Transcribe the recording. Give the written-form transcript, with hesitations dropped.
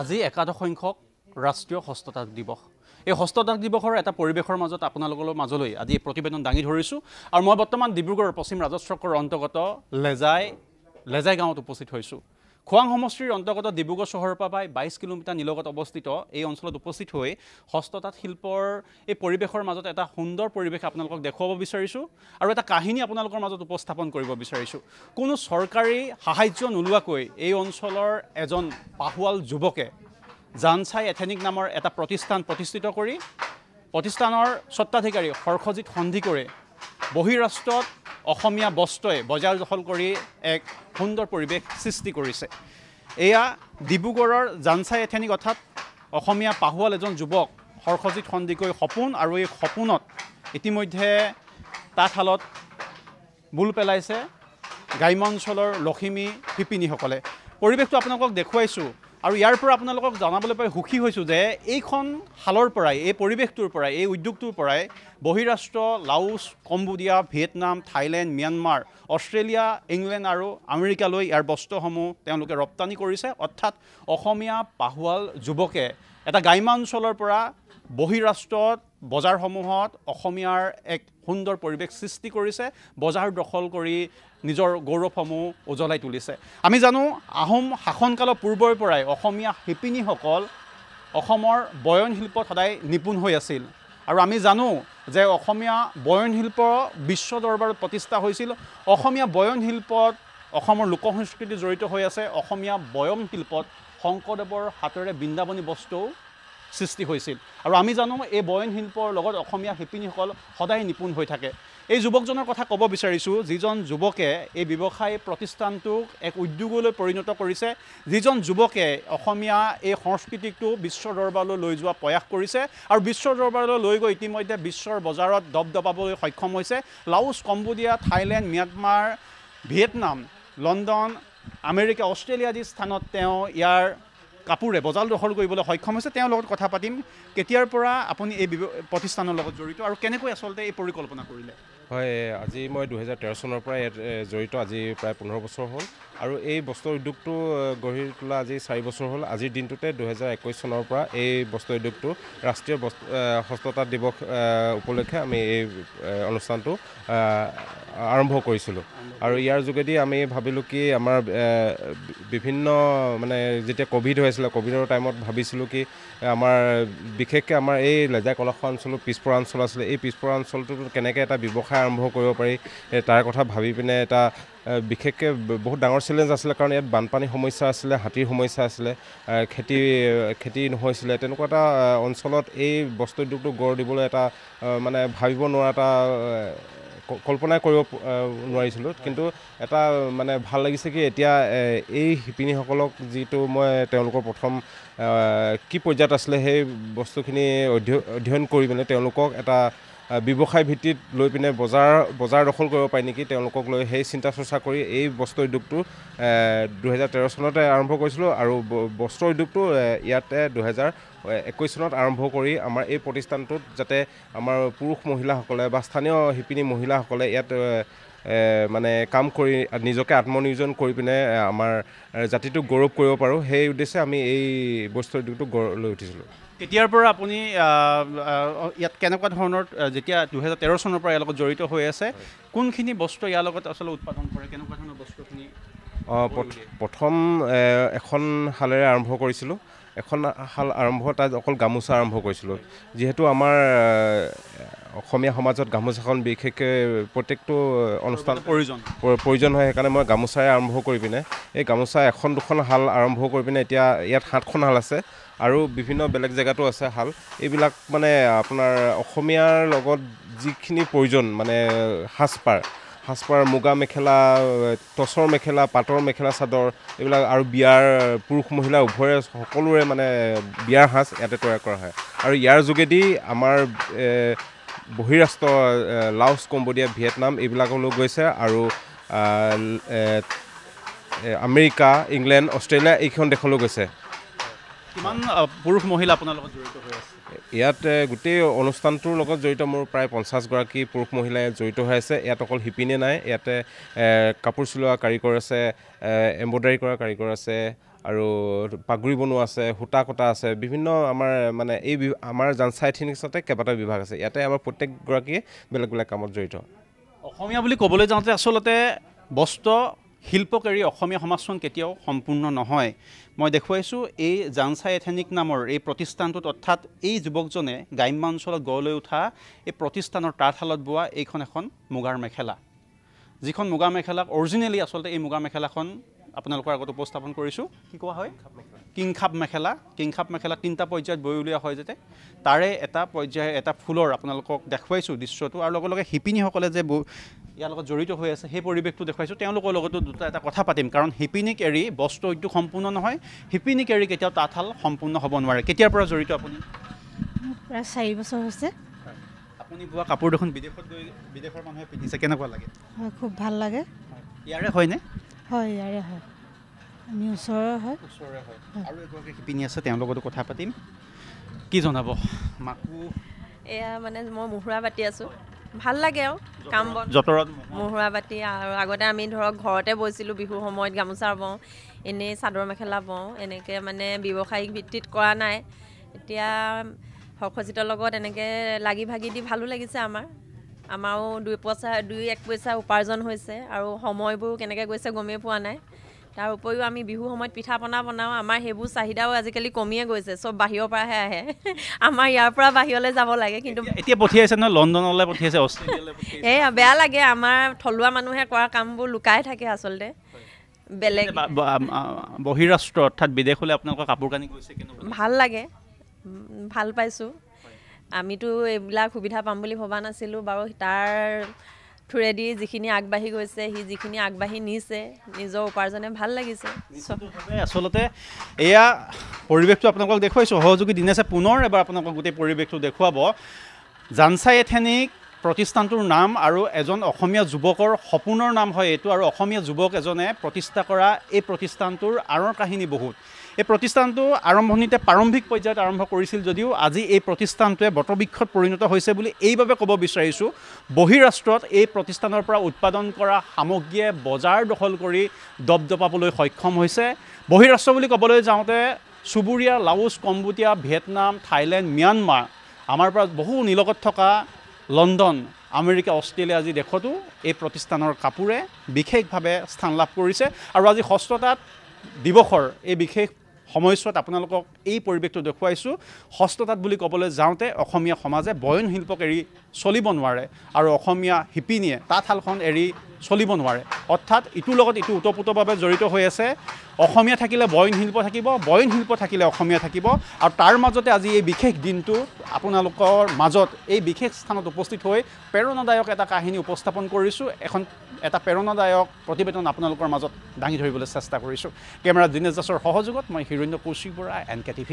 আজি একাদশ সংখ্যক ৰাষ্ট্ৰীয় হস্ততাঁত দিৱস। এই হস্ততাঁত দিৱসৰ এটা পৰিৱেশৰ মাজত আপোনালোকৰ মাজলৈ আজি প্ৰতিবেদন দাঙি ধৰিছোঁ আৰু মই বৰ্তমান ডিব্ৰুগড়ৰ পশ্চিম ৰাজহ চক্ৰৰ অন্তৰ্গত লেজাই গাঁৱত উপস্থিত হৈছোঁ। খোৱাং সমষ্টিৰ অন্তৰ্গত ডিব্ৰুগড় চহৰৰ পৰা প্ৰায় 22 কিলোমিটাৰ নিলগত অৱস্থিত এই অঞ্চলত উপস্থিত হৈ হস্ততাঁত শিল্পৰ এই পৰিৱেশৰ মাজত এটা সুন্দৰ পৰিৱেশ আপোনালোকক দেখুৱাব বিচাৰিছোঁ আৰু এটা কাহিনী আপোনালোকৰ মাজত উপস্থাপন কৰিব বিচাৰিছোঁ। কোনো চৰকাৰী সাহায্য নোলোৱাকৈ এই অঞ্চলৰ এজন পাহুৱাল যুৱকে জানচাই এথেনিক নামৰ এটা প্ৰতিষ্ঠান প্ৰতিষ্ঠিত কৰি প্ৰতিষ্ঠানৰ স্বত্বাধিকাৰী হৰ্ষজিৎ সন্দিকৰে বহিৰাষ্ট্ৰত অসমীয়া বস্ত্ৰই বজাৰ দখল কৰি এক সুন্দৰ পৰিৱেশ সৃষ্টি কৰিছে। এয়া ডিব্ৰুগড়ৰ জানচাই এথেনিক অৰ্থাৎ অসমীয়া পাহুৱাল এজন যুৱক হৰ্ষজিৎ সন্দিকৈৰ সপোন আৰু এই সপোনত ইতিমধ্যে তাঁতশালত বোল পেলাইছে গ্ৰাম্য অঞ্চলৰ লখিমী শিপিনীসকলে। পৰিৱেশটো আপোনালোকক দেখুৱাইছোঁ আৰু ইয়াৰ পৰা আপোনালোকক জনাবলৈ পাই সুখী হৈছোঁ যে এইখন শালৰ পৰাই এই পৰিৱেশটোৰ পৰাই এই উদ্যোগটোৰ পৰাই বহিৰাষ্ট্ৰ Laos Cambodia Vietnam Thailand Myanmar Australia England আৰু আমেৰিকালৈ ইয়াৰ বস্ত্ৰসমূহ তেওঁলোকে ৰপ্তানি কৰিছে। অৰ্থাৎ অসমীয়া পাহুৱাল যুৱকে এটা গ্ৰাম্য অঞ্চলৰ পৰা বহিৰাষ্ট্ৰত বজাৰসমূহত অসমীয়াৰ এক সুন্দৰ পৰিৱেশ সৃষ্টি কৰিছে, বজাৰ দখল কৰি নিজৰ গৌৰৱসমূহ উজ্বলাই তুলিছে। আমি জানো আহোম শাসনকালৰ পূৰ্বৰ পৰাই অসমীয়া শিপিনীসকল অসমৰ বয়ন শিল্পত সদায় নিপুণ হৈ আছিল আৰু আমি জানো যে অসমীয়া বয়ন শিল্প বিশ্ব দৰবাৰত প্ৰতিষ্ঠা হৈছিল। অসমীয়া বয়ন শিল্পত অসমৰ লোকসংস্কৃতি জড়িত হৈ আছে। অসমীয়া বয়ন শিল্পত শংকৰদেৱৰ হাতেৰে বৃন্দাবনী বস্তুও সৃষ্টি হৈছিল আৰু আমি জানো এই বয়ন শিল্পৰ লগত অসমীয়া শিপিনীসকল সদায় নিপুণ হৈ থাকে। এই যুৱকজনৰ কথা ক'ব বিচাৰিছোঁ যিজন যুৱকে এই ব্যৱসায় প্ৰতিষ্ঠানটোক এক উদ্যোগলৈ পৰিণত কৰিছে, যিজন যুৱকে অসমীয়া এই সংস্কৃতিকটো বিশ্ব দৰবাৰলৈ লৈ যোৱা প্ৰয়াস কৰিছে আৰু বিশ্ব দৰবাৰলৈ লৈ গৈ ইতিমধ্যে বিশ্বৰ বজাৰত দবদবাবলৈ সক্ষম হৈছে। Laos Cambodia Thailand Myanmar Vietnam London America Australia আদি স্থানত তেওঁ ইয়াৰ কাপোৰে বজাৰ দখল কৰিবলৈ সক্ষম হৈছে। তেওঁৰ লগত কথা পাতিম। কেতিয়াৰ পৰা আপুনি এই প্ৰতিষ্ঠানৰ লগত জড়িত আৰু কেনেকৈ আচলতে এই পৰিকল্পনা কৰিলে? হয়, আজি মই 2013 চনৰ পৰা ইয়াত জড়িত। আজি প্ৰায় 15 বছৰ হ'ল আৰু এই বস্ত্ৰ উদ্যোগটো গঢ়ি তোলা আজি 4 বছৰ হ'ল। আজিৰ দিনটোতে 2021 চনৰ পৰা এই বস্ত্ৰ উদ্যোগটো ৰাষ্ট্ৰীয় হস্ততাঁত দিৱস উপলক্ষে আমি এই অনুষ্ঠানটো আৰম্ভ কৰিছিলোঁ আৰু ইয়াৰ যোগেদি আমি ভাবিলোঁ কি আমাৰ বিভিন্ন যেতিয়া ক'ভিড হৈ আছিলে, ক'ভিডৰ টাইমত ভাবিছিলোঁ কি আমাৰ বিশেষকৈ আমাৰ এই লেজাই কলখোৱা অঞ্চলৰ পিছপৰা অঞ্চল আছিলে, এই পিছপৰা অঞ্চলটোত কেনেকৈ এটা ব্যৱসায় আৰম্ভ কৰিব পাৰি তাৰ কথা ভাবি পিনে এটা বিশেষকৈ বহুত ডাঙৰ চেলেঞ্জ আছিলে, কাৰণ ইয়াত বানপানীৰ সমস্যা আছিলে, হাতীৰ সমস্যা আছিলে, খেতি নহৈছিলে। তেনেকুৱা এটা অঞ্চলত এই বস্ত্ৰ উদ্যোগটো গঢ় দিবলৈ এটা ভাবিব নোৱাৰা এটা কল্পনাই কৰিব নোৱাৰিছিলোঁ। কিন্তু এটা ভাল লাগিছে কি এতিয়া এই শিপিনীসকলক যিটো মই তেওঁলোকৰ প্ৰথম কি পৰ্যায়ত আছিলে সেই বস্তুখিনি অধ্যয়ন কৰি পিনে তেওঁলোকক এটা ব্যৱসায় ভিত্তিত লৈ পিনে বজাৰ দখল কৰিব পাৰি নেকি তেওঁলোকক লৈ সেই চিন্তা চৰ্চা কৰি এই বস্ত্ৰ উদ্যোগটো 2013 চনতে আৰম্ভ কৰিছিলোঁ আৰু বস্ত্ৰ উদ্যোগটো ইয়াতে 2021 চনত আৰম্ভ কৰি আমাৰ এই প্ৰতিষ্ঠানটোত যাতে আমাৰ পুৰুষ মহিলাসকলে বা স্থানীয় শিপিনী মহিলাসকলে ইয়াত কাম কৰি নিজকে আত্মনিয়োজন কৰি পিনে আমাৰ জাতিটোক গৌৰৱ কৰিব পাৰোঁ, সেই উদ্দেশ্যে আমি এই বস্ত্ৰ উদ্যোগটো গঢ় লৈ উঠিছিলোঁ। তেতিয়াৰ পৰা আপুনি ইয়াত কেনেকুৱা ধৰণৰ, যেতিয়া 2013 চনৰ পৰা ইয়াৰ লগত জড়িত হৈ আছে, কোনখিনি বস্তু ইয়াৰ লগত আচলতে উৎপাদন কৰে, কেনেকুৱা ধৰণৰ বস্তুখিনি? প্ৰথম এখন শালেৰে আৰম্ভ কৰিছিলোঁ। এখন শাল আৰম্ভ তাত অকল গামোচা আৰম্ভ কৰিছিলোঁ। যিহেতু আমাৰ অসমীয়া সমাজত গামোচাখন বিশেষকৈ প্ৰত্যেকটো অনুষ্ঠান প্ৰয়োজন হয়, সেইকাৰণে মই গামোচাৰে আৰম্ভ কৰি পিনে এই গামোচা 1-2খন শাল আৰম্ভ কৰি পিনে এতিয়া ইয়াত 7খন শাল আছে আৰু বিভিন্ন বেলেগ জেগাতো আছে শাল। এইবিলাক আপোনাৰ অসমীয়াৰ লগত যিখিনি প্ৰয়োজন সাজপাৰ মুগা মেখেলা, টচৰ মেখেলা, পাটৰ মেখেলা চাদৰ, এইবিলাক আৰু বিয়াৰ পুৰুষ মহিলা উভয়ে সকলোৰে বিয়াৰ সাজ ইয়াতে তৈয়াৰ কৰা হয় আৰু ইয়াৰ যোগেদি আমাৰ বহিৰাষ্ট্ৰ লাওছ কম্বোডিয়া ভিয়েটনাম এইবিলাকলৈ গৈছে আৰু আমেৰিকা ইংলেণ্ড অষ্ট্ৰেলিয়া এইখন দেশলৈ গৈছে। কিমান পুৰুষ মহিলা আপোনাৰ লগত জড়িত হৈ আছে? ইয়াত গোটেই অনুষ্ঠানটোৰ লগত জড়িত মোৰ প্ৰায় 50 গৰাকী পুৰুষ মহিলাই জড়িত হৈ আছে। ইয়াত অকল শিপিনী নাই, ইয়াতে কাপোৰ চিলোৱা কাৰিকৰ আছে, এম্ব্ৰইডাৰী কৰা কাৰিকৰ আছে আৰু পাগুৰি বনোৱা আছে, সূতা কটা আছে, বিভিন্ন আমাৰ মানে এই আমাৰ জানচা এথেনিক্সতে কেইবাটাও বিভাগ আছে। ইয়াতে আমাৰ প্ৰত্যেকগৰাকীয়ে বেলেগ বেলেগ কামত জড়িত। অসমীয়া বুলি ক'বলৈ যাওঁতে আচলতে বস্ত্ৰ শিল্পক এৰি অসমীয়া সমাজখন কেতিয়াও সম্পূৰ্ণ নহয়। মই দেখুৱাইছোঁ এই জানচা এথেনিক নামৰ এই প্ৰতিষ্ঠানটোত, অৰ্থাৎ এই যুৱকজনে গ্ৰাম্য অঞ্চলত গঢ় লৈ উঠা এই প্ৰতিষ্ঠানৰ তাঁতশালত বোৱা এইখন এখন মুগাৰ মেখেলা, যিখন মুগা মেখেলাক অৰিজিনেলি আচলতে এই মুগা মেখেলাখন আপোনালোকৰ আগত উপস্থাপন কৰিছোঁ। কি কোৱা হয়? কিংখাপ মেখেলা। কিংখাপ মেখেলা 3টা পৰ্যায়ত বৈ উলিওৱা হয় যাতে, তাৰে এটা পৰ্যায় এটা ফুলৰ আপোনালোকক দেখুৱাইছোঁ দৃশ্যটো, আৰু লগে লগে শিপিনীসকলে যে ইয়াৰ লগত জড়িত হৈ আছে সেই পৰিৱেশটো দেখুৱাইছোঁ। তেওঁলোকৰ লগতো এটা কথা পাতিম, কাৰণ শিপিনীক এৰি বস্ত্ৰ উদ্যোগ সম্পূৰ্ণ নহয়, শিপিনীক এৰি কেতিয়াও তাঁতশাল সম্পূৰ্ণ হ'ব নোৱাৰে। কেতিয়াৰ পৰা জড়িত আপুনি? প্ৰায় 4 বছৰ হৈছে। আপুনি বোৱা কাপোৰ দেখোন বিদেশত গৈ বিদেশৰ মানুহে পিন্ধিছে, কেনেকুৱা লাগে? হয়, খুব ভাল লাগে। ইয়াৰে হয়নে? হয়, ইয়াৰে হয়, আমি ওচৰৰে হয়। ওচৰৰে হয়। আৰু এগৰাকী শিপিনী আছে, তেওঁৰ লগতো কথা পাতিম। কি জনাব? মাকো এয়া মানে মই মুহুৰা বাতি আছোঁ, ভাল লাগে আৰু কাম বন যঁতৰত মুহুৰা বাতি। আৰু আগতে আমি ধৰক ঘৰতে বৈছিলোঁ, বিহুৰ সময়ত গামোচা বওঁ, এনেই চাদৰ মেখেলা বওঁ, এনেকৈ মানে ব্যৱসায়িক ভিত্তিত কৰা নাই। এতিয়া সখজিতৰ লগত এনেকৈ লাগি ভাগি দি ভালো লাগিছে। আমাৰো 2-1 পইচা উপাৰ্জন হৈছে, আৰু সময়বোৰ কেনেকৈ গৈছে গমেই পোৱা নাই। তাৰ উপৰিও আমি বিহু সময়ত পিঠা পনা বনাওঁ, আমাৰ সেইবোৰ চাহিদাও আজিকালি কমিয়ে গৈছে, চব বাহিৰৰ পৰাহে আহে। আমাৰ ইয়াৰ পৰা বাহিৰলৈ যাব লাগে, কিন্তু এতিয়া পঠিয়াইছে ন, লণ্ডনলৈ পঠিয়াইছে, অষ্ট্ৰেলিয়ালৈ পঠিয়াইছে। এয়া বেয়া লাগে, আমাৰ থলুৱা মানুহে কৰা কামবোৰ লুকাই থাকে আচলতে। বেলেগ বহিৰাষ্ট্ৰ অৰ্থাৎ বিদেশলৈ আপোনালোকৰ কাপোৰ কানি গৈছে, কেনেকুৱা? ভাল লাগে, ভাল পাইছোঁ। আমিতো এইবিলাক সুবিধা পাম বুলি ভবা নাছিলোঁ বাৰু। তাৰ থ্ৰুৰেদি যিখিনি আগবাঢ়ি গৈছে, সি যিখিনি আগবাঢ়ি নিছে, নিজৰ উপাৰ্জনে ভাল লাগিছে। আচলতে এয়া পৰিৱেশটো আপোনালোকক দেখুৱাইছোঁ। সহযোগী দিনেশে পুনৰ এবাৰ আপোনালোকক গোটেই পৰিৱেশটো দেখুৱাব। জানচা এথেনিক প্ৰতিষ্ঠানটোৰ নাম আৰু এজন অসমীয়া যুৱকৰ সপোনৰ নাম হয় এইটো, আৰু অসমীয়া যুৱক এজনে প্ৰতিষ্ঠা কৰা এই প্ৰতিষ্ঠানটোৰ আঁৰৰ কাহিনী বহুত। এই প্ৰতিষ্ঠানটো আৰম্ভণিতে প্ৰাৰম্ভিক পৰ্যায়ত আৰম্ভ কৰিছিল যদিও আজি এই প্ৰতিষ্ঠানটোৱে বটবৃক্ষত পৰিণত হৈছে বুলি এইবাবে ক'ব বিচাৰিছোঁ। বহিৰাষ্ট্ৰত এই প্ৰতিষ্ঠানৰ পৰা উৎপাদন কৰা সামগ্ৰীয়ে বজাৰ দখল কৰি দপদপাবলৈ সক্ষম হৈছে। বহিৰাষ্ট্ৰ বুলি ক'বলৈ যাওঁতে চুবুৰীয়া Laos, Cambodia, Vietnam, Thailand, Myanmar, আমাৰ পৰা বহু নিলগত থকা লণ্ডন, আমেৰিকা, অষ্ট্ৰেলিয়া আদি দেশতো এই প্ৰতিষ্ঠানৰ কাপোৰে বিশেষভাৱে স্থান লাভ কৰিছে। আৰু আজি হস্ততাঁত দিৱসৰ এই বিশেষ সময়ছোৱাত আপোনালোকক এই পৰিৱেশটো দেখুৱাইছোঁ। হস্ততাঁত বুলি ক'বলৈ যাওঁতে অসমীয়া সমাজে বয়ন শিল্পক এৰি চলিব নোৱাৰে, আৰু অসমীয়া শিপিনীয়ে তাঁতশালখন এৰি চলিব নোৱাৰে। অৰ্থাৎ ইটোৰ লগত ইটো ওতঃপ্ৰোতভাৱে জড়িত হৈ আছে। অসমীয়া থাকিলে বয়ন শিল্প থাকিব, বয়ন শিল্প থাকিলে অসমীয়া থাকিব, আৰু তাৰ মাজতে আজি এই বিশেষ দিনটো আপোনালোকৰ মাজত এই বিশেষ স্থানত উপস্থিত হৈ প্ৰেৰণাদায়ক এটা কাহিনী উপস্থাপন কৰিছোঁ। এটা প্ৰেৰণাদায়ক প্ৰতিবেদন আপোনালোকৰ মাজত দাঙি ধৰিবলৈ চেষ্টা কৰিছোঁ। কেমেৰা দিনেশ দাসৰ সহযোগত মই হিৰণ্য কৌশিক বৰা, NK TV।